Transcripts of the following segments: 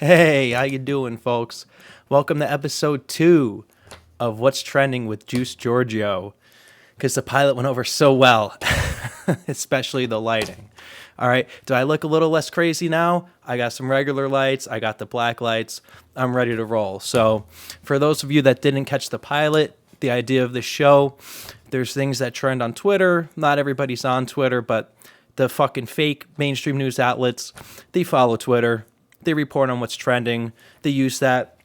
Hey, how you doing, folks? Welcome to episode 2 of What's Trending with Juice Giorgio. Because the pilot went over so well, especially the lighting. All right, do I look a little less crazy now? I got some regular lights. I got the black lights. I'm ready to roll. So for those of you that didn't catch the pilot, the idea of this show, there's things that trend on Twitter. Not everybody's on Twitter, but the fucking fake mainstream news outlets, they follow Twitter. They report on what's trending. They use that.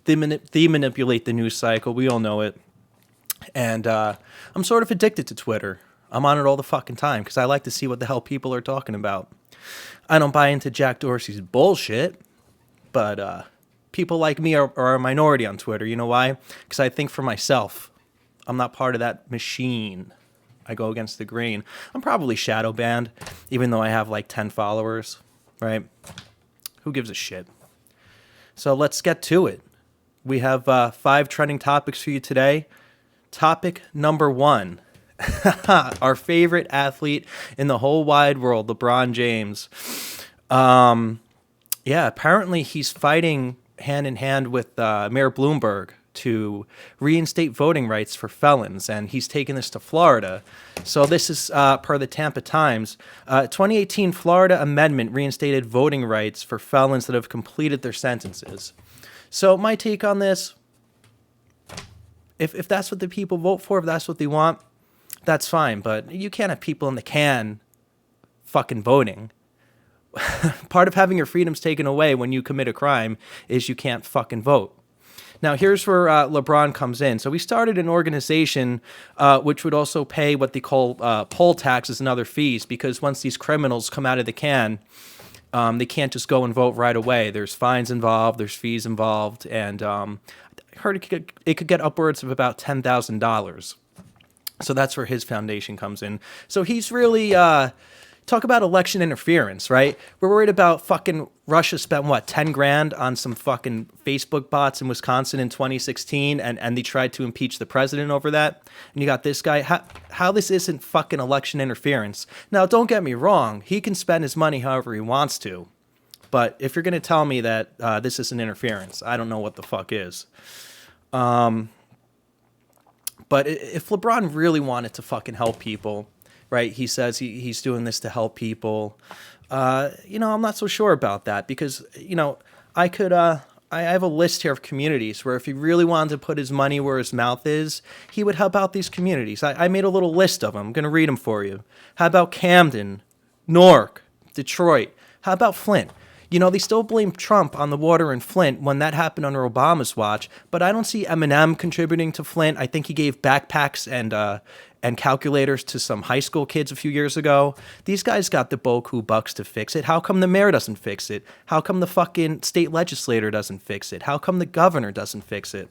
They manipulate the news cycle. We all know it. And I'm sort of addicted to Twitter. I'm on it all the fucking time because I like to see what the hell people are talking about. I don't buy into Jack Dorsey's bullshit, but people like me are a minority on Twitter. You know why? Because I think for myself. I'm not part of that machine. I go against the grain. I'm probably shadow banned, even though I have like 10 followers, right? Who gives a shit? So let's get to it. We have 5 trending topics for you today. Topic number 1. Our favorite athlete in the whole wide world, LeBron James. Apparently he's fighting hand in hand with Mayor Bloomberg to reinstate voting rights for felons, and he's taken this to Florida. So this is per the Tampa Times. 2018 Florida amendment reinstated voting rights for felons that have completed their sentences. So my take on this, if that's what the people vote for, if that's what they want, that's fine. But you can't have people in the can fucking voting. Part of having your freedoms taken away when you commit a crime is you can't fucking vote. Now, here's where LeBron comes in. So we started an organization which would also pay what they call poll taxes and other fees, because once these criminals come out of the can, they can't just go and vote right away. There's fines involved, there's fees involved, and I heard it could get upwards of about $10,000. So that's where his foundation comes in. So he's really... talk about election interference, right? We're worried about fucking Russia spent, what, 10 grand on some fucking Facebook bots in Wisconsin in 2016, and they tried to impeach the president over that. And you got this guy. How this isn't fucking election interference? Now, don't get me wrong. He can spend his money however he wants to. But if you're going to tell me that this isn't interference, I don't know what the fuck is. But if LeBron really wanted to fucking help people... Right, he says he's doing this to help people. I'm not so sure about that because, I have a list here of communities where if he really wanted to put his money where his mouth is, he would help out these communities. I made a little list of them. I'm going to read them for you. How about Camden, Newark, Detroit? How about Flint? They still blame Trump on the water in Flint when that happened under Obama's watch, but I don't see Eminem contributing to Flint. I think he gave backpacks and calculators to some high school kids a few years ago. These guys got the Boku bucks to fix it. How come the mayor doesn't fix it? How come the fucking state legislator doesn't fix it? How come the governor doesn't fix it?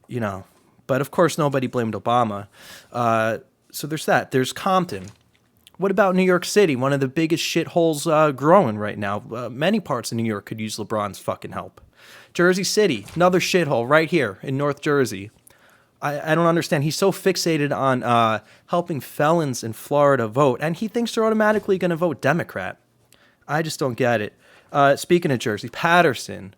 But of course nobody blamed Obama. So there's that. There's Compton. What about New York City? One of the biggest shitholes growing right now. Many parts of New York could use LeBron's fucking help. Jersey City, another shithole right here in North Jersey. I don't understand. He's so fixated on helping felons in Florida vote, and he thinks they're automatically going to vote Democrat. I just don't get it. Speaking of Jersey, Patterson.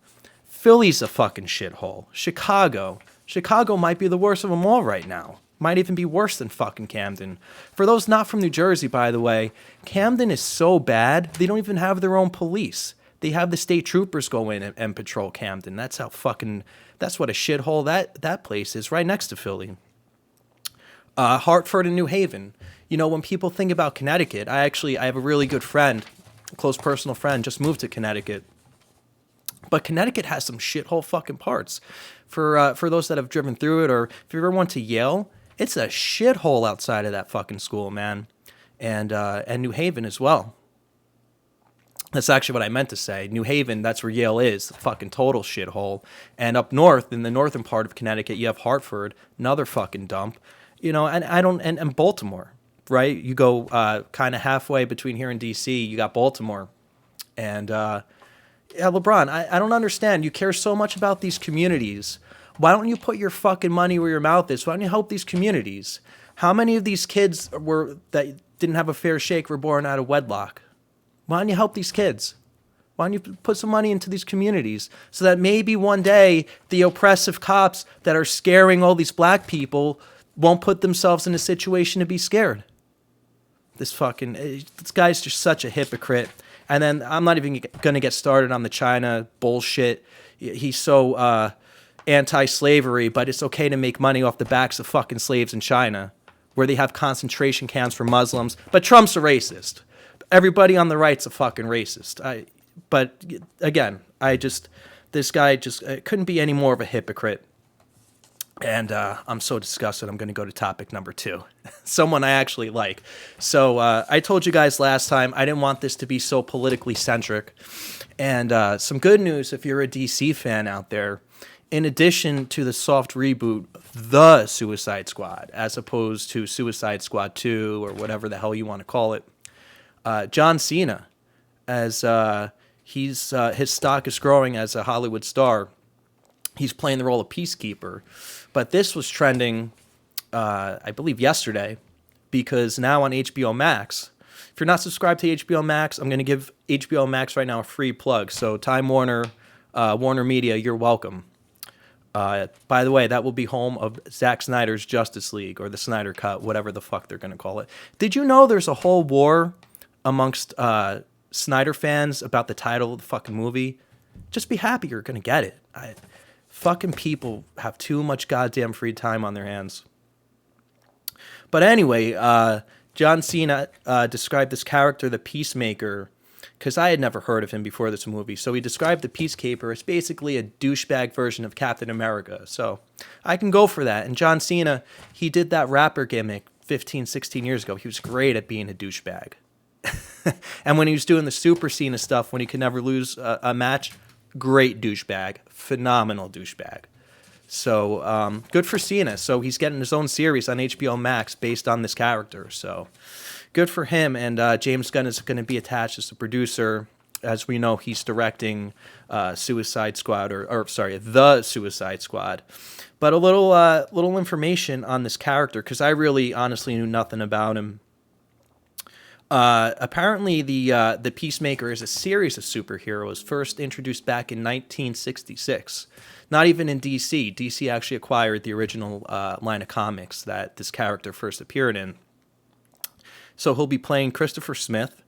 Philly's a fucking shithole. Chicago might be the worst of them all right now. Might even be worse than fucking Camden. For those not from New Jersey, by the way, Camden is so bad, they don't even have their own police. They have the state troopers go in and patrol Camden. That's what a shithole that place is, right next to Philly. Hartford and New Haven. When people think about Connecticut, I have a really good friend, a close personal friend, just moved to Connecticut. But Connecticut has some shithole fucking parts. For those that have driven through it, or if you ever went to Yale, it's a shithole outside of that fucking school, man. And New Haven as well. That's actually what I meant to say. New Haven, that's where Yale is, fucking total shithole. And up north, in the northern part of Connecticut, you have Hartford, another fucking dump. And Baltimore, right? You go kind of halfway between here and D.C., you got Baltimore. And, LeBron, I don't understand. You care so much about these communities. Why don't you put your fucking money where your mouth is? Why don't you help these communities? How many of these kids that didn't have a fair shake were born out of wedlock? Why don't you help these kids? Why don't you put some money into these communities so that maybe one day the oppressive cops that are scaring all these black people won't put themselves in a situation to be scared? This guy's just such a hypocrite. And then I'm not even going to get started on the China bullshit. He's so anti-slavery, but it's okay to make money off the backs of fucking slaves in China, where they have concentration camps for Muslims. But Trump's a racist. Everybody on the right's a fucking racist. But again, this guy just couldn't be any more of a hypocrite. And I'm so disgusted. I'm going to go to topic number 2. Someone I actually like. So I told you guys last time I didn't want this to be so politically centric. And some good news if you're a DC fan out there. In addition to the soft reboot, The Suicide Squad, as opposed to Suicide Squad 2 or whatever the hell you want to call it, John Cena, as his stock is growing as a Hollywood star. He's playing the role of Peacekeeper. But this was trending, I believe, yesterday, because now on HBO Max, if you're not subscribed to HBO Max, I'm going to give HBO Max right now a free plug. So Time Warner, Warner Media, you're welcome. By the way, that will be home of Zack Snyder's Justice League, or the Snyder Cut, whatever the fuck they're going to call it. Did you know there's a whole war amongst Snyder fans about the title of the fucking movie? Just be happy you're going to get it. Fucking people have too much goddamn free time on their hands. But anyway, John Cena described this character, the Peacemaker, because I had never heard of him before this movie. So he described the Peacekeeper as basically a douchebag version of Captain America. So I can go for that. And John Cena, he did that rapper gimmick 15, 16 years ago. He was great at being a douchebag. And when he was doing the Super Cena stuff, when he could never lose a match, great douchebag, phenomenal douchebag. So good for Cena. So he's getting his own series on HBO Max based on this character. So good for him. And James Gunn is going to be attached as the producer. As we know, he's directing Suicide Squad, The Suicide Squad. But a little information on this character, because I really honestly knew nothing about him. Apparently, the Peacemaker is a series of superheroes first introduced back in 1966. Not even in DC. DC actually acquired the original line of comics that this character first appeared in. So he'll be playing Christopher Smith,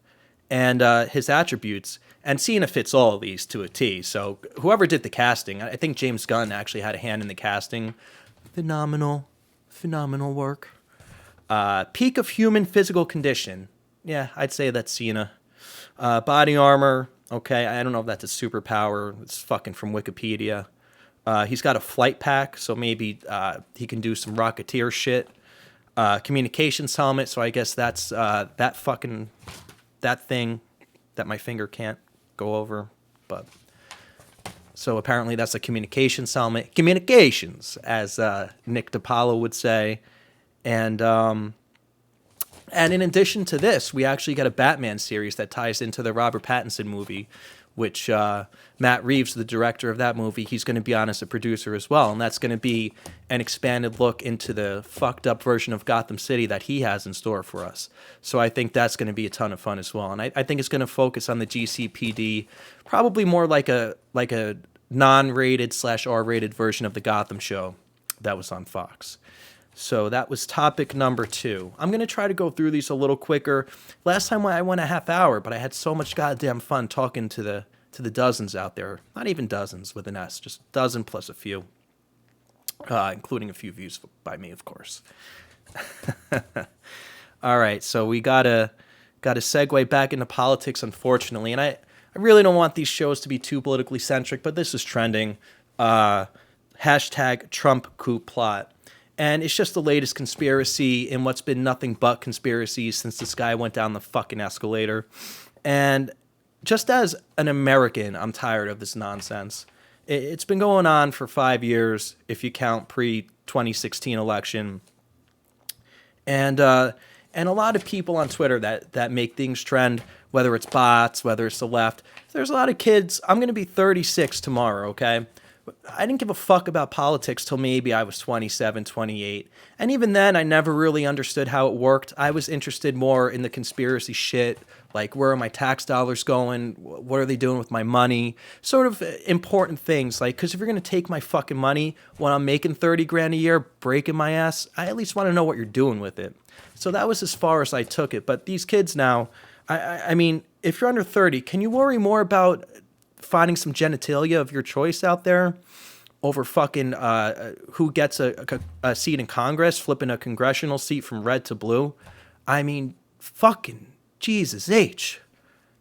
and his attributes, and Cena fits all of these to a T. So whoever did the casting, I think James Gunn actually had a hand in the casting. Phenomenal work. Peak of human physical condition. Yeah, I'd say that's Cena. Body armor, okay, I don't know if that's a superpower. It's fucking from Wikipedia. He's got a flight pack, so maybe he can do some Rocketeer shit. Communications helmet, so I guess that's that thing that my finger can't go over. But so apparently that's a communications helmet. Communications, as Nick DiPaolo would say. And in addition to this, we actually got a Batman series that ties into the Robert Pattinson movie, which Matt Reeves, the director of that movie, he's going to be on as a producer as well. And that's going to be an expanded look into the fucked up version of Gotham City that he has in store for us. So I think that's going to be a ton of fun as well. And I think it's going to focus on the GCPD, probably more like a non-rated / R-rated version of the Gotham show that was on Fox. So that was topic number 2. I'm going to try to go through these a little quicker. Last time I went a half hour, but I had so much goddamn fun talking to the dozens out there. Not even dozens with an S, just dozen plus a few, including a few views by me, of course. All right, so we got to segue back into politics, unfortunately. And I really don't want these shows to be too politically centric, but this is trending. Hashtag Trump coup plot. And it's just the latest conspiracy in what's been nothing but conspiracies since this guy went down the fucking escalator. And just as an American, I'm tired of this nonsense. It's been going on for 5 years, if you count pre-2016 election. And a lot of people on Twitter that make things trend, whether it's bots, whether it's the left. There's a lot of kids. I'm going to be 36 tomorrow, okay? I didn't give a fuck about politics till maybe I was 27, 28. And even then, I never really understood how it worked. I was interested more in the conspiracy shit Like, where are my tax dollars going? What are they doing with my money? Sort of important things. Like, because if you're going to take my fucking money when I'm making 30 grand a year, breaking my ass, I at least want to know what you're doing with it. So that was as far as I took it. But these kids now, I mean, if you're under 30, can you worry more about finding some genitalia of your choice out there over fucking who gets a seat in Congress, flipping a congressional seat from red to blue? I mean, fucking Jesus H.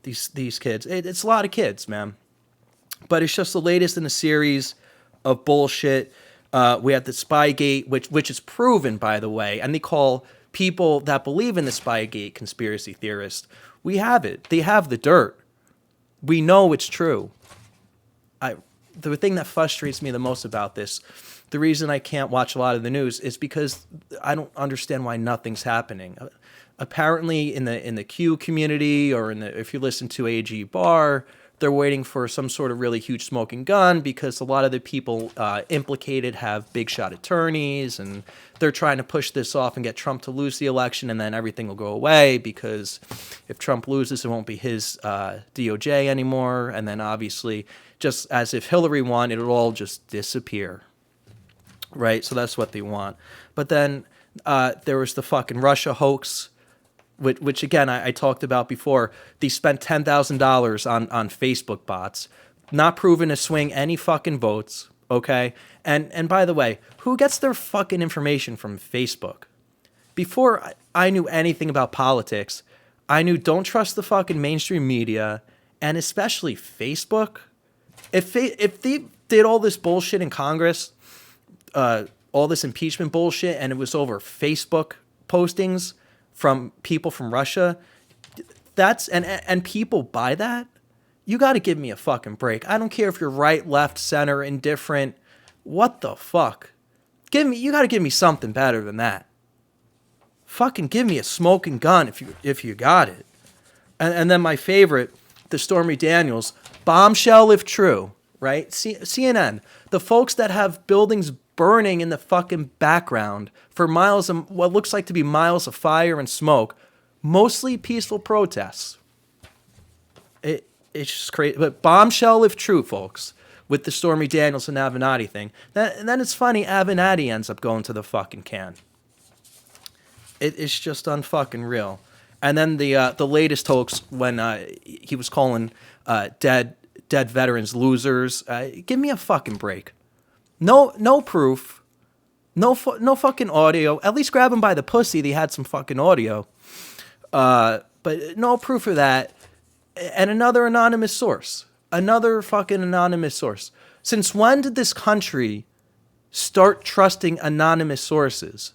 These kids. It's a lot of kids, man. But it's just the latest in a series of bullshit. We have the Spygate, which is proven, by the way, and they call people that believe in the Spygate conspiracy theorists. We have it. They have the dirt. We know it's true. The thing that frustrates me the most about this, the reason I can't watch a lot of the news is because I don't understand why nothing's happening. Apparently, in the Coup community, or if you listen to AG Barr, they're waiting for some sort of really huge smoking gun because a lot of the people implicated have big shot attorneys, and they're trying to push this off and get Trump to lose the election, and then everything will go away because if Trump loses, it won't be his DOJ anymore, and then obviously, just as if Hillary won, it'll all just disappear, right? So that's what they want. But then there was the fucking Russia hoax, which again, I talked about before. They spent $10,000 on Facebook bots, not proven to swing any fucking votes, okay? And by the way, who gets their fucking information from Facebook? Before I knew anything about politics, I knew don't trust the fucking mainstream media, and especially Facebook. If they did all this bullshit in Congress, all this impeachment bullshit, and it was over Facebook postings from people from Russia, that's and people buy that, you got to give me a fucking break. I don't care if you're right, left, center, indifferent. What the fuck? You got to give me something better than that. Fucking give me a smoking gun if you got it. And then my favorite, the Stormy Daniels, bombshell if true, right? CNN, the folks that have buildings burning in the fucking background for miles of what looks like to be miles of fire and smoke, mostly peaceful protests. It's just crazy. But bombshell if true, folks, with the Stormy Daniels and Avenatti thing. And then it's funny, Avenatti ends up going to the fucking can. It's just unfucking real. And then the latest hoax when he was calling dead veterans losers. Give me a fucking break. No proof. No fucking audio. At least grab him by the pussy. They had some fucking audio. But no proof of that. And another anonymous source. Another fucking anonymous source. Since when did this country start trusting anonymous sources?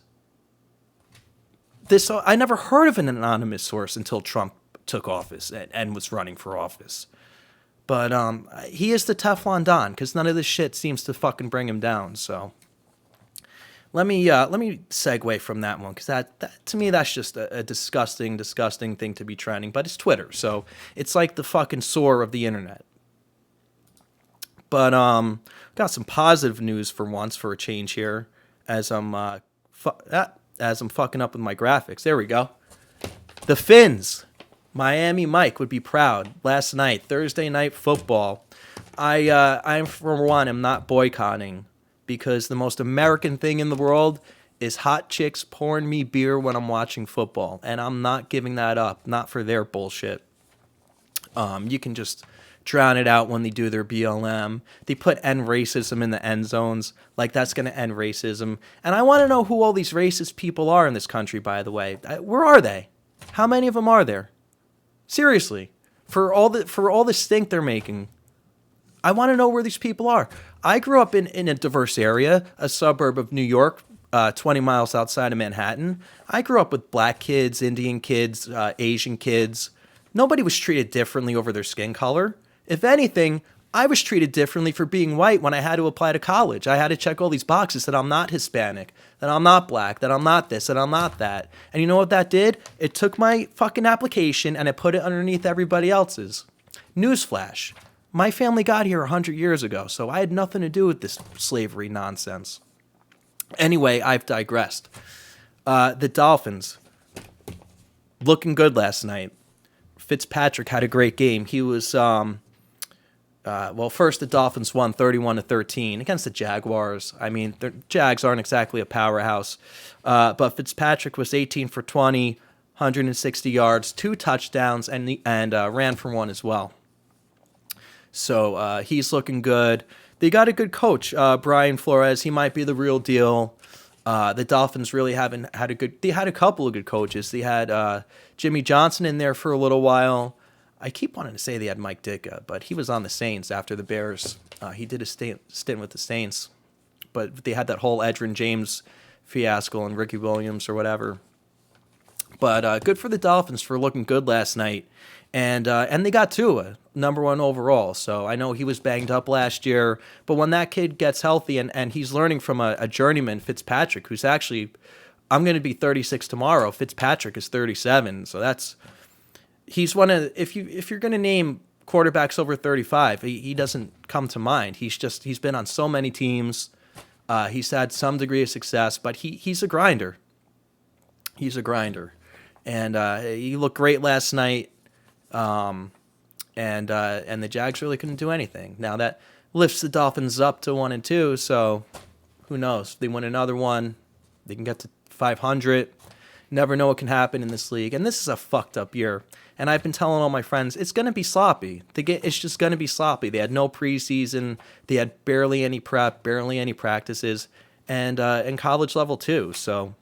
I never heard of an anonymous source until Trump took office and was running for office. But he is the Teflon Don because none of this shit seems to fucking bring him down. So let me segue from that one because that to me that's just a disgusting thing to be trending. But it's Twitter, so it's like the fucking sore of the internet. But got some positive news for once for a change here as I'm fucking up with my graphics. There we go. The Fins. Miami Mike would be proud. Last night, Thursday night football. I for one am not boycotting because the most American thing in the world is hot chicks pouring me beer when I'm watching football, and I'm not giving that up. Not for their bullshit. You can just drown it out when they do their BLM. They put end racism in the end zones. Like that's going to end racism. And I want to know who all these racist people are in this country, by the way. Where are they? How many of them are there? Seriously, for all the stink they're making, I want to know where these people are. I grew up in a diverse area, a suburb of New York, 20 miles outside of Manhattan. I grew up with black kids, Indian kids, Asian kids. Nobody was treated differently over their skin color. If anything, I was treated differently for being white when I had to apply to college. I had to check all these boxes that I'm not Hispanic, that I'm not black, that I'm not this, that I'm not that. And you know what that did? It took my fucking application and it put it underneath everybody else's. Newsflash. My family got here 100 years ago, so I had nothing to do with this slavery nonsense. Anyway, I've digressed. The Dolphins. Looking good last night. Fitzpatrick had a great game. He was well, first the Dolphins won 31-13 against the Jaguars. I mean, the Jags aren't exactly a powerhouse, but Fitzpatrick was 18 for 20, 160 yards, 2 touchdowns, and ran for 1 as well. So he's looking good. They got a good coach, Brian Flores. He might be the real deal. The Dolphins really haven't had they had a couple of good coaches. They had Jimmy Johnson in there for a little while. I keep wanting to say they had Mike Ditka, but he was on the Saints after the Bears. He did a stint with the Saints, but they had that whole Edgerrin James fiasco and Ricky Williams or whatever. But good for the Dolphins for looking good last night, and they got Tua, number 1 overall. So I know he was banged up last year, but when that kid gets healthy and he's learning from a journeyman, Fitzpatrick, who's actually, I'm going to be 36 tomorrow. Fitzpatrick is 37, so he's one of, if you're going to name quarterbacks over 35, he doesn't come to mind. He's been on so many teams. He's had some degree of success, but he's a grinder. He's a grinder. And he looked great last night. And the Jags really couldn't do anything. Now that lifts the Dolphins up to 1-2, so who knows? If they win another one, they can get to 500. Never know what can happen in this league. And this is a fucked up year. And I've been telling all my friends, it's going to be sloppy. It's just going to be sloppy. They had no preseason. They had barely any prep, barely any practices, and college level too. So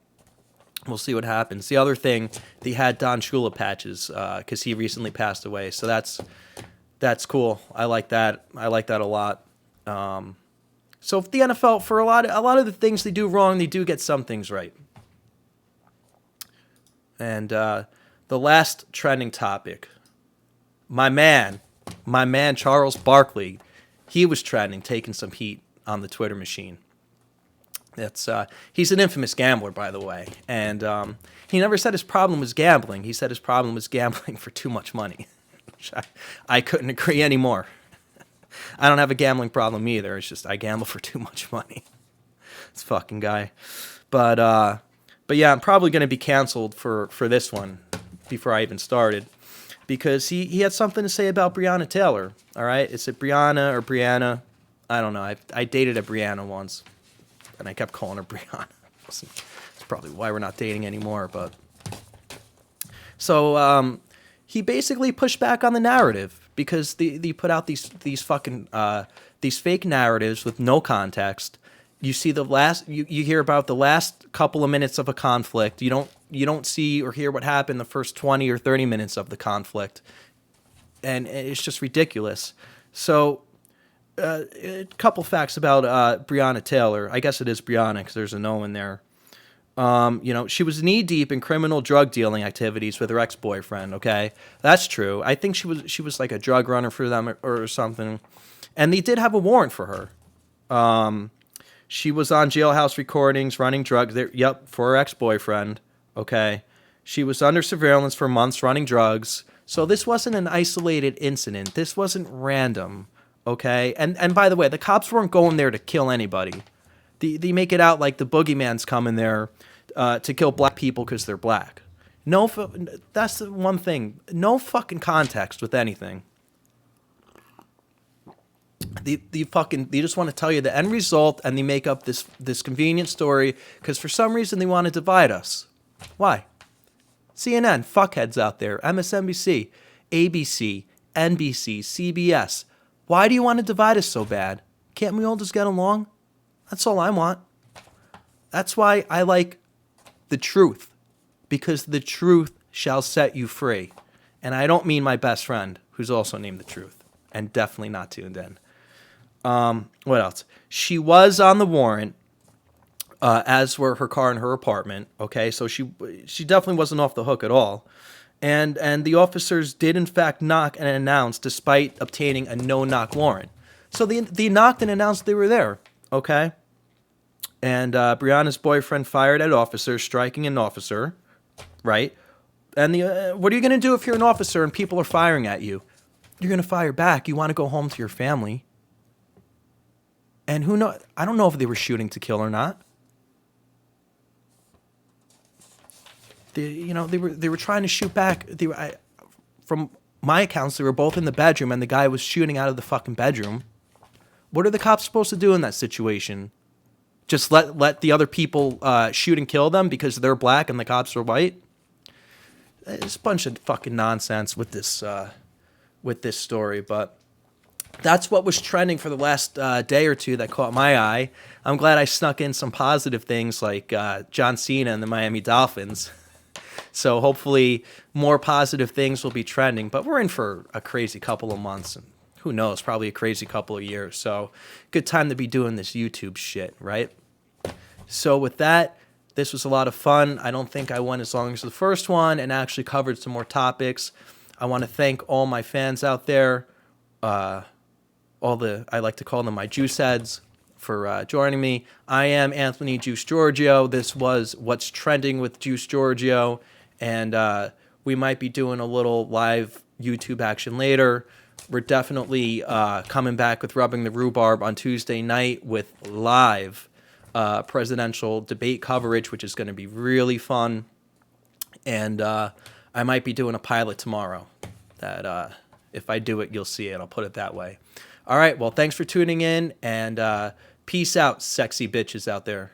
we'll see what happens. The other thing, they had Don Shula patches because he recently passed away. So that's cool. I like that. I like that a lot. So if the NFL, for a lot of the things they do wrong, they do get some things right. And the last trending topic, my man Charles Barkley, he was trending, taking some heat on the Twitter machine. He's an infamous gambler, by the way, and he never said his problem was gambling. He said his problem was gambling for too much money. Which I couldn't agree anymore. I don't have a gambling problem either. It's just I gamble for too much money. This fucking guy. But yeah, I'm probably going to be canceled for this one before I even started, because he had something to say about Breonna Taylor. All right, is it Brianna or Brianna? I don't know. I dated a Brianna once, and I kept calling her Brianna. It's probably why we're not dating anymore. But so he basically pushed back on the narrative, because they put out these fucking these fake narratives with no context. You see you hear about the last couple of minutes of a conflict. You don't see or hear what happened the first 20 or 30 minutes of the conflict, and it's just ridiculous. So, a couple facts about Breonna Taylor. I guess it is Breonna because there's a no in there. She was knee deep in criminal drug dealing activities with her ex-boyfriend. Okay, that's true. I think she was like a drug runner for them or something, and they did have a warrant for her. She was on jailhouse recordings running drugs. Yep, for her ex-boyfriend. Okay, she was under surveillance for months running drugs. So this wasn't an isolated incident. This wasn't random. Okay, and by the way, the cops weren't going there to kill anybody. They make it out like the boogeyman's coming there to kill black people because they're black. No, that's the one thing. No fucking context with anything. They just want to tell you the end result, and they make up this convenient story because for some reason they want to divide us. Why? CNN, fuckheads out there, MSNBC, ABC, NBC, CBS. Why do you want to divide us so bad? Can't we all just get along? That's all I want. That's why I like the truth, because the truth shall set you free. And I don't mean my best friend, who's also named the Truth, and definitely not tuned in. What else? She was on the warrant, as were her car and her apartment. Okay, so she definitely wasn't off the hook at all. And the officers did in fact knock and announce, despite obtaining a no-knock warrant. So they knocked and announced they were there. Okay, and Breonna's boyfriend fired at officers, striking an officer, right? And what are you going to do if you're an officer and people are firing at you? You're going to fire back. You want to go home to your family. And who knows? I don't know if they were shooting to kill or not. They were trying to shoot back. from my accounts, they were both in the bedroom, and the guy was shooting out of the fucking bedroom. What are the cops supposed to do in that situation? Just let the other people shoot and kill them because they're black and the cops are white? It's a bunch of fucking nonsense with this story, but that's what was trending for the last day or two that caught my eye. I'm glad I snuck in some positive things like John Cena and the Miami Dolphins. So hopefully more positive things will be trending. But we're in for a crazy couple of months. And who knows, probably a crazy couple of years. So good time to be doing this YouTube shit, right? So with that, this was a lot of fun. I don't think I went as long as the first one and actually covered some more topics. I want to thank all my fans out there. I like to call them my juice heads, for joining me. I am Anthony Juice Giorgio. This was What's Trending with Juice Giorgio, and we might be doing a little live YouTube action later. We're definitely coming back with Rubbing the Rhubarb on Tuesday night with live presidential debate coverage, which is going to be really fun. And I might be doing a pilot tomorrow that if I do it, you'll see it. I'll put it that way. All right, well, thanks for tuning in, and peace out, sexy bitches out there.